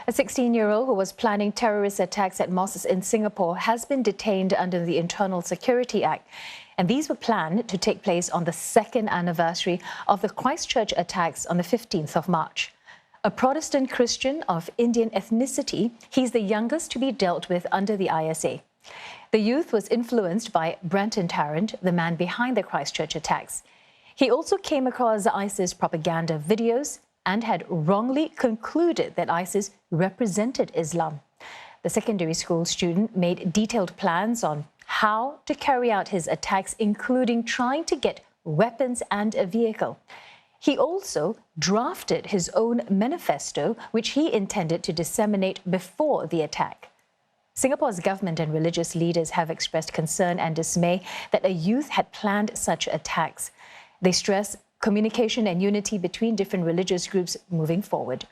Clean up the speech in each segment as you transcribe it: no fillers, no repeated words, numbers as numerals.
A 16-year-old who was planning terrorist attacks at mosques in Singapore has been detained under the Internal Security Act. And these were planned to take place on the second anniversary of the Christchurch attacks on the 15th of March. A Protestant Christian of Indian ethnicity, he's the youngest to be dealt with under the ISA. The youth was influenced by Brenton Tarrant, the man behind the Christchurch attacks. He also came across ISIS propaganda videos and had wrongly concluded that ISIS represented Islam. The secondary school student made detailed plans on how to carry out his attacks, including trying to get weapons and a vehicle. He also drafted his own manifesto, which he intended to disseminate before the attack. Singapore's government and religious leaders have expressed concern and dismay that a youth had planned such attacks. They stress communication and unity between different religious groups moving forward.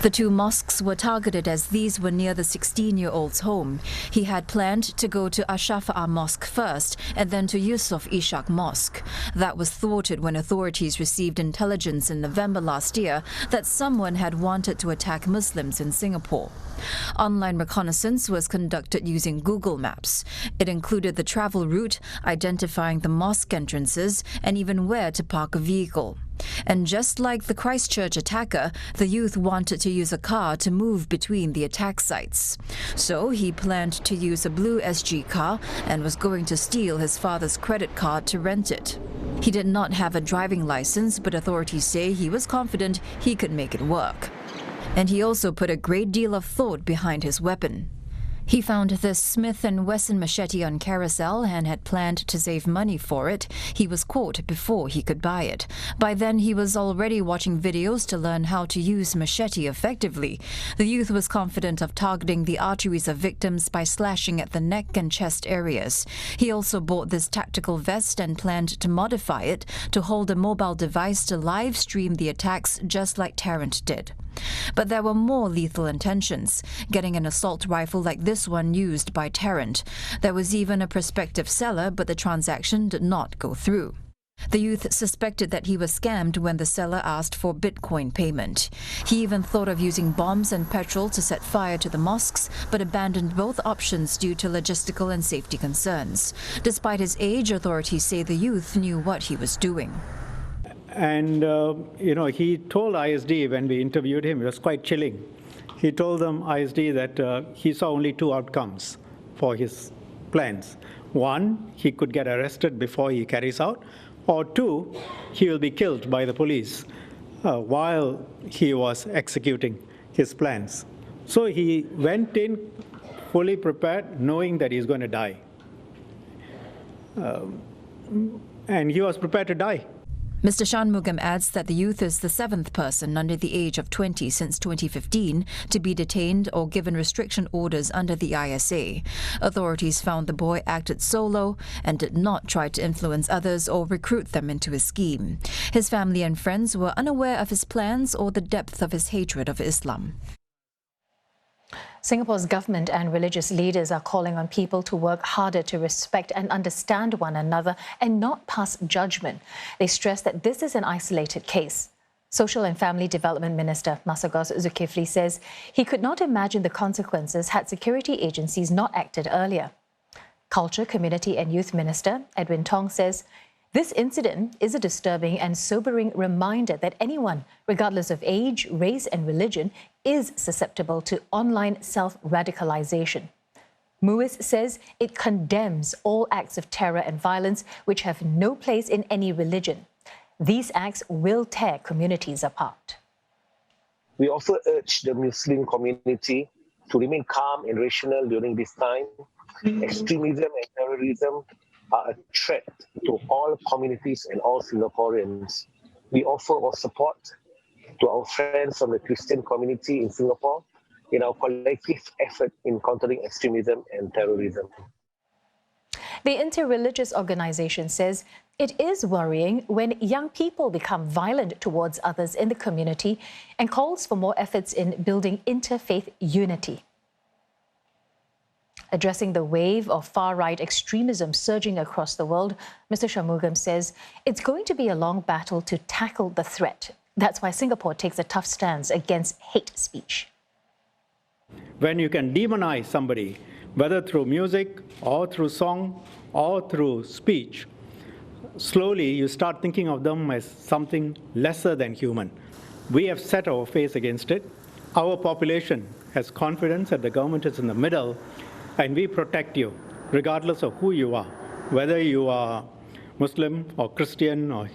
The two mosques were targeted as these were near the 16-year-old's home. He had planned to go to Ashafa'a Mosque first and then to Yusof Ishak Mosque. That was thwarted when authorities received intelligence in November last year that someone had wanted to attack Muslims in Singapore. Online reconnaissance was conducted using Google Maps. It included the travel route, identifying the mosque entrances, and even where to park a vehicle. And just like the Christchurch attacker, the youth wanted to use a car to move between the attack sites. So he planned to use a blue SG car and was going to steal his father's credit card to rent it. He did not have a driving license, but authorities say he was confident he could make it work. And he also put a great deal of thought behind his weapon. He found this Smith & Wesson machete on Carousel and had planned to save money for it. He was caught before he could buy it. By then, he was already watching videos to learn how to use machete effectively. The youth was confident of targeting the arteries of victims by slashing at the neck and chest areas. He also bought this tactical vest and planned to modify it to hold a mobile device to live stream the attacks just like Tarrant did. But there were more lethal intentions, getting an assault rifle like this one used by Tarrant. There was even a prospective seller, but the transaction did not go through. The youth suspected that he was scammed when the seller asked for Bitcoin payment. He even thought of using bombs and petrol to set fire to the mosques, but abandoned both options due to logistical and safety concerns. Despite his age, authorities say the youth knew what he was doing. And, he told ISD when we interviewed him, it was quite chilling. He told them, ISD, that he saw only two outcomes for his plans. One, he could get arrested before he carries out, or two, he will be killed by the police while he was executing his plans. So he went in fully prepared, knowing that he's going to die. And he was prepared to die. Mr. Shanmugam adds that the youth is the seventh person under the age of 20 since 2015 to be detained or given restriction orders under the ISA. Authorities found the boy acted solo and did not try to influence others or recruit them into his scheme. His family and friends were unaware of his plans or the depth of his hatred of Islam. Singapore's government and religious leaders are calling on people to work harder to respect and understand one another and not pass judgment. They stress that this is an isolated case. Social and Family Development Minister Masagos Zulkifli says he could not imagine the consequences had security agencies not acted earlier. Culture, Community and Youth Minister Edwin Tong says this incident is a disturbing and sobering reminder that anyone, regardless of age, race and religion, is susceptible to online self-radicalization. MUIS says it condemns all acts of terror and violence which have no place in any religion. These acts will tear communities apart. We also urge the Muslim community to remain calm and rational during this time. Extremism and terrorism are a threat to all communities and all Singaporeans. We offer our support to our friends from the Christian community in Singapore in our collective effort in countering extremism and terrorism. The interreligious organization says it is worrying when young people become violent towards others in the community and calls for more efforts in building interfaith unity. Addressing the wave of far-right extremism surging across the world, Mr. Shanmugam says it's going to be a long battle to tackle the threat. That's why Singapore takes a tough stance against hate speech. When you can demonize somebody, whether through music or through song or through speech, slowly you start thinking of them as something lesser than human. We have set our face against it. Our population has confidence that the government is in the middle, and we protect you, regardless of who you are, whether you are Muslim or Christian or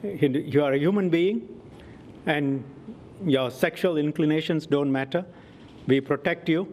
Hindu. You are a human being, and your sexual inclinations don't matter. We protect you.